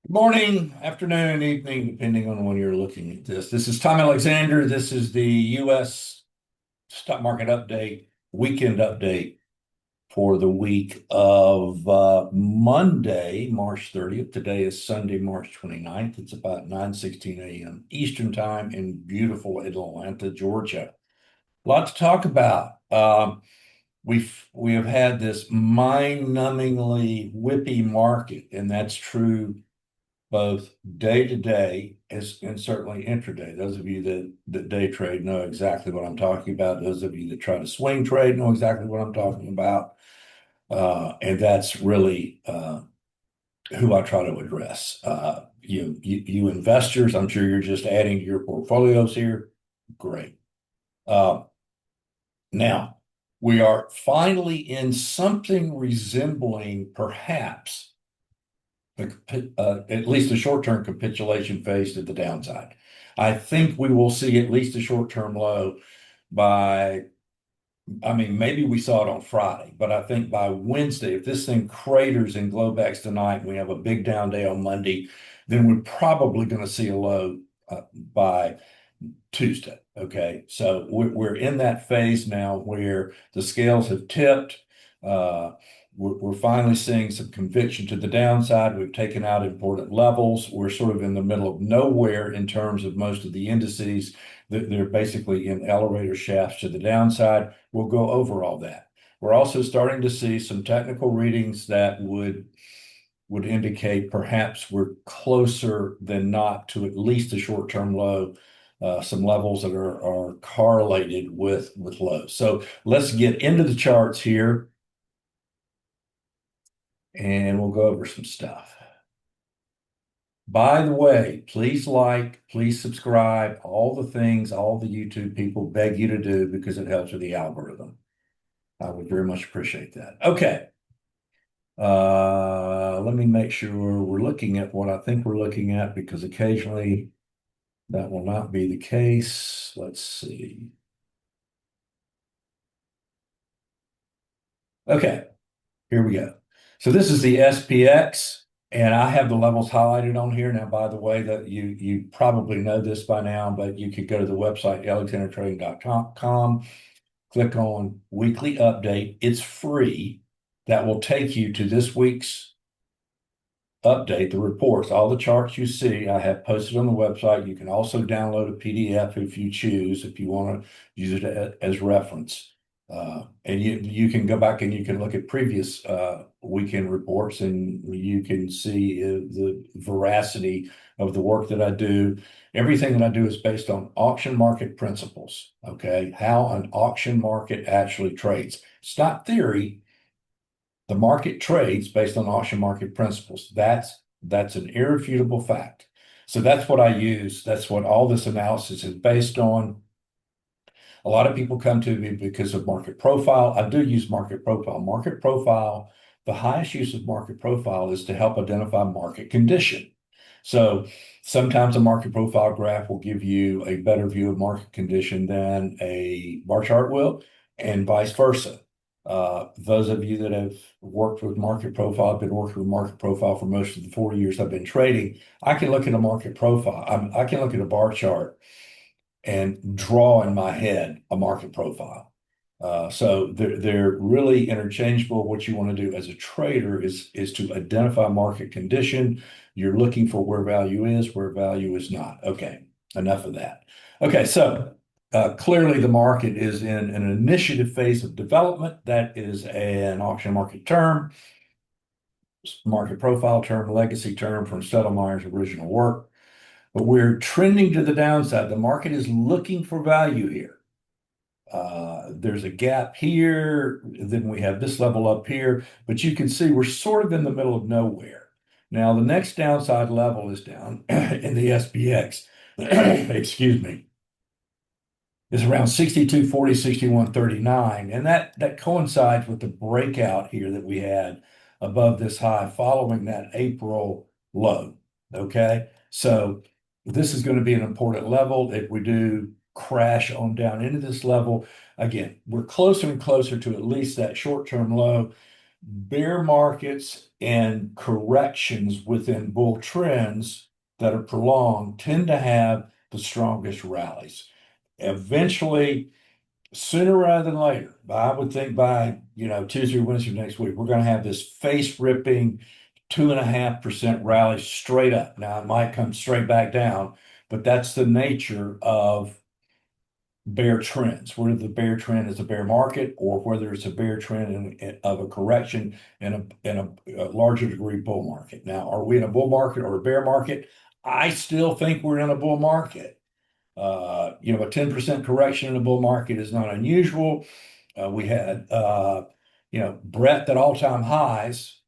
Good morning, afternoon, evening, depending on when you're looking at this. This is Tom Alexander. This is the U.S. stock market update, weekend update for the week of Monday, March 30th. Today is Sunday, March 29th. It's about 9:16 a.m. Eastern Time in beautiful Atlanta, Georgia. A lot to talk about. We have had this mind-numbingly whippy market, and that's true both day to day and certainly intraday. Those of you that day trade know exactly what I'm talking about. Those of you that try to swing trade know exactly what I'm talking about. And that's really who I try to address. You investors, I'm sure you're just adding to your portfolios here. Great. Uh, Now, we are finally in something resembling perhaps at least a short-term capitulation phase to the downside. I think we will see at least a short-term low by, I mean, maybe we saw it on Friday, but I think by Wednesday, if this thing craters in Globex tonight and we have a big down day on Monday, then we're probably going to see a low by Tuesday. Okay. So we're in that phase now where the scales have tipped. Uh, we're finally seeing some conviction to the downside. We've taken out important levels. We're sort of in the middle of nowhere in terms of most of the indices. They're basically in elevator shafts to the downside. We'll go over all that. We're also starting to see some technical readings that would indicate perhaps we're closer than not to at least a short-term low, some levels that are correlated with lows. So let's get into the charts here and we'll go over some stuff. By the way, please like, please subscribe, all the things all the YouTube people beg you to do because it helps with the algorithm. I would very much appreciate that. Okay. Let me make sure we're looking at what I think we're looking at because occasionally that will not be the case. Let's see. Okay, here we go. So this is the SPX, and I have the levels highlighted on here. Now, by the way, that you probably know this by now, but you could go to the website alexandertrading.com, click on weekly update. It's free. That will take you to this week's update, the reports, all the charts you see, I have posted on the website. You can also download a PDF if you choose, if you want to use it as reference. And you can go back and you can look at previous weekend reports and you can see the veracity of the work that I do. Everything that I do is based on auction market principles, okay? How an auction market actually trades. It's not theory. The market trades based on auction market principles. That's an irrefutable fact. So that's what I use. That's what all this analysis is based on. A lot of people come to me because of market profile. I do use market profile. Market profile, the highest use of market profile is to help identify market condition. So sometimes a market profile graph will give you a better view of market condition than a bar chart will, and vice versa. Those of you that have worked with market profile, I've been working with market profile for most of the 4 years I've been trading. I can look at a market profile. I can look at a bar chart and draw in my head a market profile. So they're really interchangeable. What you want to do as a trader is to identify market condition. You're looking for where value is, where value is not. Okay, enough of that. Okay, so clearly the market is in an initiative phase of development. That is an auction market term, market profile term, legacy term from Settlemeyer's original work. But we're trending to the downside. The market is looking for value here. There's a gap here, then we have this level up here, but you can see we're sort of in the middle of nowhere. Now, the next downside level is down in the SPX, excuse me, is around 62.40, 61.39. And that coincides with the breakout here that we had above this high following that April low. Okay. So this is going to be an important level. If we do crash on down into this level, again, we're closer and closer to at least that short-term low. bear markets and corrections within bull trends that are prolonged tend to have the strongest rallies. Eventually, sooner rather than later, I would think by, Tuesday or Wednesday next week, we're going to have this face ripping 2.5% rally straight up. Now it might come straight back down, but that's the nature of bear trends, whether the bear trend is a bear market or whether it's a bear trend of a correction in a larger degree bull market. Now, are we in a bull market or a bear market? I still think we're in a bull market. A 10% correction in a bull market is not unusual. We had, Brett at all-time highs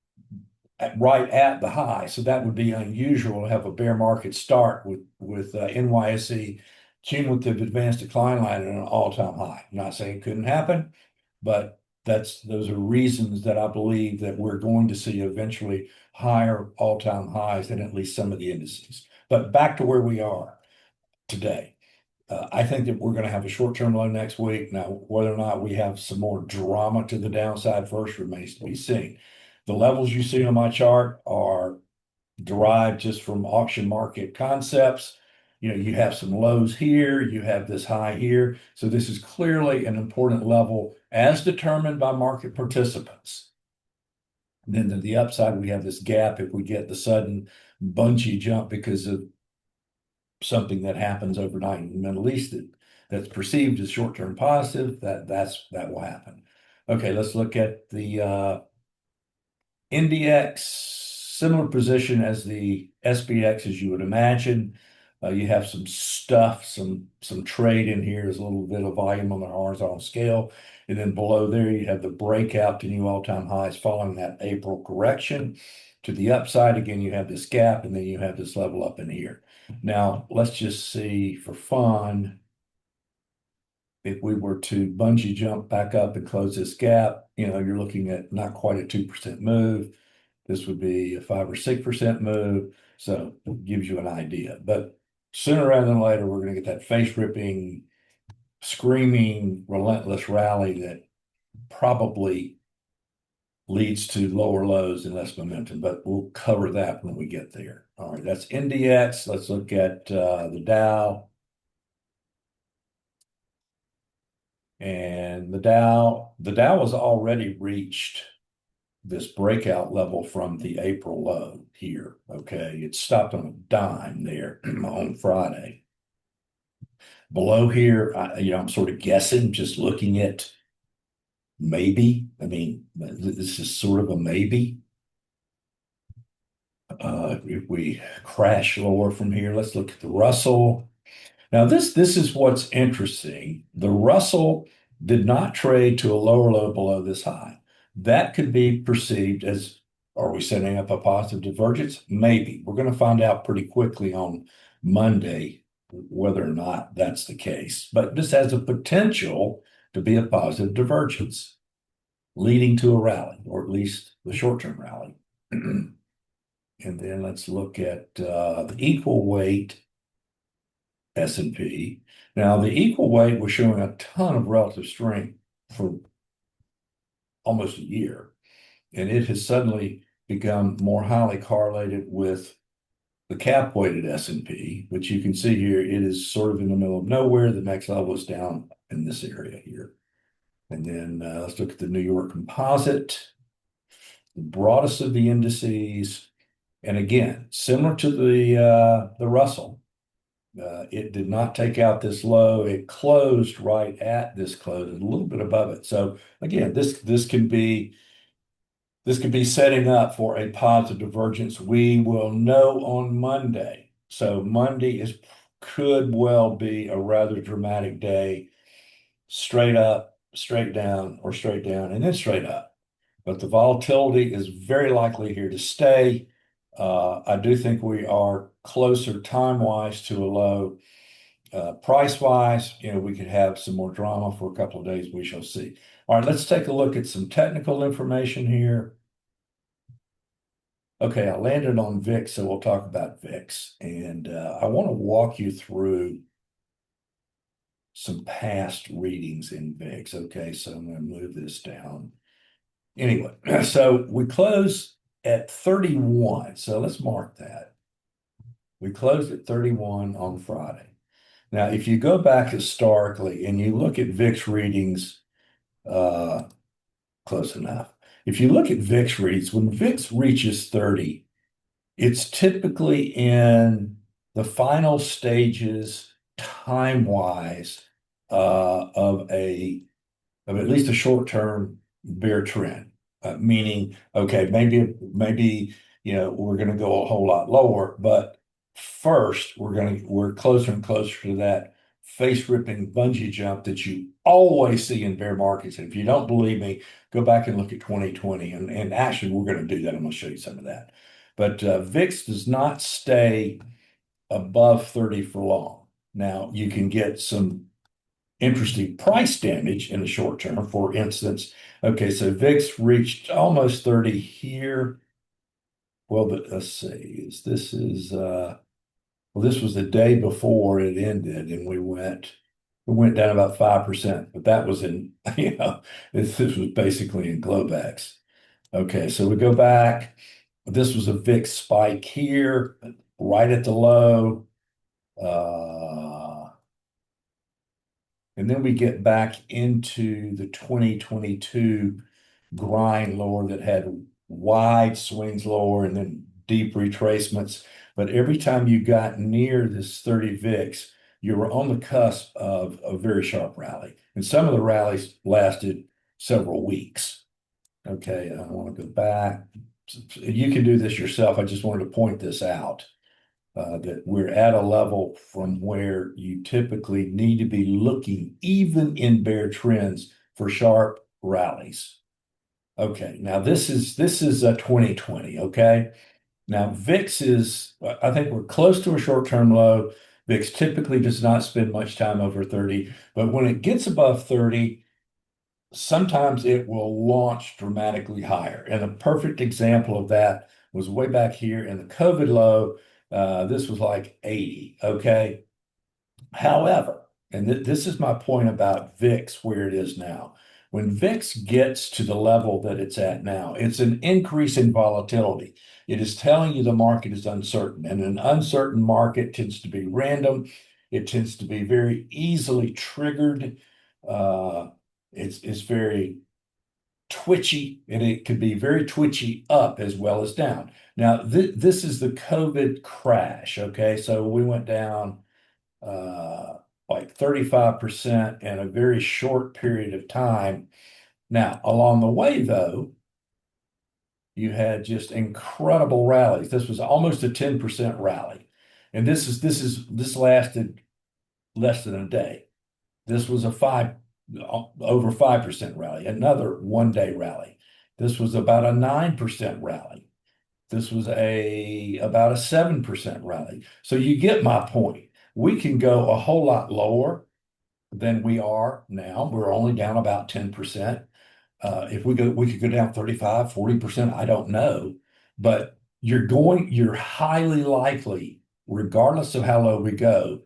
right at the high. So that would be unusual to have a bear market start with NYSE cumulative advanced decline line at an all-time high. I'm not saying it couldn't happen, but those are reasons that I believe that we're going to see eventually higher all-time highs than at least some of the indices. But back to where we are today. I think that we're going to have a short-term low next week. Now, whether or not we have some more drama to the downside first remains to be seen. The levels you see on my chart are derived just from auction market concepts. You have some lows here, you have this high here. So this is clearly an important level as determined by market participants. And then to the upside, we have this gap if we get the sudden bungee jump because of something that happens overnight in the Middle East that's perceived as short-term positive, that will happen. Okay, let's look at the NDX, similar position as the SPX as you would imagine. You have some stuff, some trade in here. There's a little bit of volume on the horizontal scale. And then below there, you have the breakout to new all-time highs following that April correction. To the upside, again, you have this gap, and then you have this level up in here. Now, let's just see for fun, if we were to bungee jump back up and close this gap, you're looking at not quite a 2% move. This would be a 5 or 6% move. So it gives you an idea. But sooner rather than later, we're going to get that face ripping, screaming, relentless rally that probably leads to lower lows and less momentum, but we'll cover that when we get there. All right, that's NDX. Let's look at the Dow. And the Dow has already reached this breakout level from the April low here. Okay, it stopped on a dime there on Friday. Below here, I'm sort of guessing, just looking at maybe. I mean, this is sort of a maybe. If we crash lower from here, let's look at the Russell. Now, this is what's interesting. The Russell did not trade to a lower low below this high. That could be perceived as, are we setting up a positive divergence? Maybe. We're going to find out pretty quickly on Monday whether or not that's the case. But this has a potential to be a positive divergence, leading to a rally, or at least the short-term rally. And then let's look at the equal weight S&P. Now, the equal weight was showing a ton of relative strength for almost a year, and it has suddenly become more highly correlated with the cap-weighted S&P, which you can see here, it is sort of in the middle of nowhere. The next level is down in this area here. And then let's look at the New York Composite, the broadest of the indices. And again, similar to the Russell, it did not take out this low. It closed right at this close, a little bit above it. So again, this can be setting up for a positive divergence. We will know on Monday. So Monday could well be a rather dramatic day, straight up, straight down, or straight down, and then straight up. But the volatility is very likely here to stay. I do think we are closer time-wise to a low. Price-wise, we could have some more drama for a couple of days. We shall see. All right, let's take a look at some technical information here. Okay, I landed on VIX, so we'll talk about VIX. And I want to walk you through some past readings in VIX. Okay, so I'm going to move this down. Anyway, so we close at 31. So let's mark that. We closed at 31 on Friday. Now, if you go back historically and you look at VIX readings, uh, close enough. If you look at VIX reads, when VIX reaches 30, it's typically in the final stages, time-wise, of at least a short-term bear trend. Meaning, okay, maybe we're going to go a whole lot lower, but first we're closer and closer to that face-ripping bungee jump that you always see in bear markets. And if you don't believe me, go back and look at 2020. And actually, we're going to do that. I'm going to show you some of that. But VIX does not stay above 30 for long. Now, you can get some interesting price damage in the short term. For instance, okay, so VIX reached almost 30 here. Well, but let's see, well, this was the day before it ended, and we went down about 5%, but that was in, this was basically in Globex. Okay, so we go back. This was a VIX spike here, right at the low. And then we get back into the 2022 grind lower that had wide swings lower and then deep retracements. But every time you got near this 30 VIX, you were on the cusp of a very sharp rally. And some of the rallies lasted several weeks. Okay, I want to go back. You can do this yourself. I just wanted to point this out that we're at a level from where you typically need to be looking, even in bear trends, for sharp rallies. Okay, now this is a 2020. Okay, now VIX is, I think we're close to a short-term low. VIX typically does not spend much time over 30, but when it gets above 30, sometimes it will launch dramatically higher. And a perfect example of that was way back here in the COVID low. This was like 80. Okay. However, and this is my point about VIX where it is now. When VIX gets to the level that it's at now, it's an increase in volatility. It is telling you the market is uncertain, and an uncertain market tends to be random. It tends to be very easily triggered. Uh, it's very twitchy, and it could be very twitchy up as well as down. Now, this is the COVID crash. Okay, so we went down like 35% in a very short period of time. Now, along the way, though, you had just incredible rallies. This was almost a 10% rally. And this lasted less than a day. This was a over 5% rally, another 1 day rally. This was about a 9% rally. This was about a 7% rally. So you get my point. We can go a whole lot lower than we are now. We're only down about 10%. If we could go down 35, 40%, I don't know. But you're highly likely, regardless of how low we go,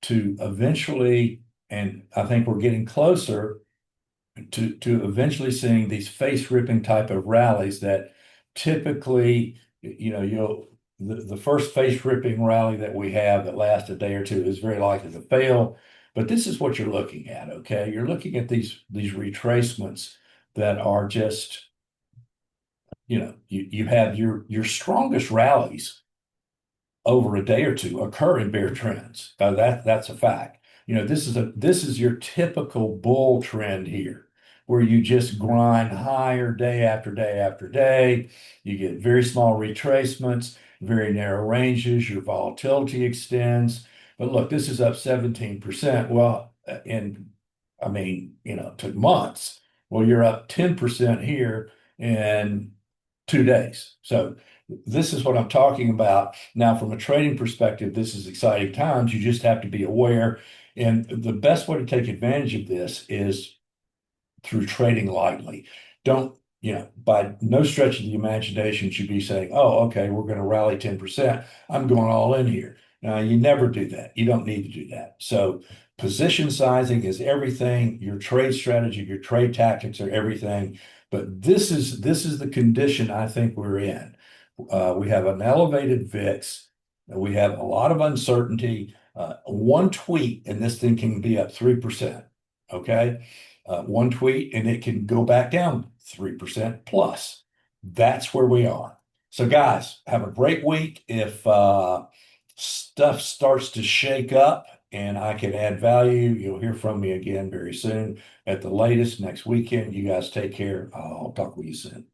to eventually, and I think we're getting closer to eventually seeing these face ripping type of rallies that typically, the first face ripping rally that we have that lasts a day or two is very likely to fail. But this is what you're looking at. Okay, you're looking at these retracements that are just, you have your strongest rallies over a day or two occur in bear trends. That's a fact. This is your typical bull trend here, where you just grind higher day after day after day. You get very small retracements, very narrow ranges. Your volatility extends. But look, this is up 17%. Well, and I mean, took months. Well, you're up 10% here in 2 days. So this is what I'm talking about. Now, from a trading perspective, this is exciting times. You just have to be aware. And the best way to take advantage of this is through trading lightly. Don't, by no stretch of the imagination should be saying, oh, okay, we're going to rally 10%. I'm going all in here. Now, you never do that. You don't need to do that. So position sizing is everything. Your trade strategy, your trade tactics are everything. But this is the condition I think we're in. We have an elevated VIX. We have a lot of uncertainty. One tweet and this thing can be up 3%. Okay. One tweet and it can go back down 3% plus. That's where we are. So, guys, have a great week. If stuff starts to shake up and I can add value, you'll hear from me again very soon. At the latest next weekend. You guys take care. I'll talk with you soon.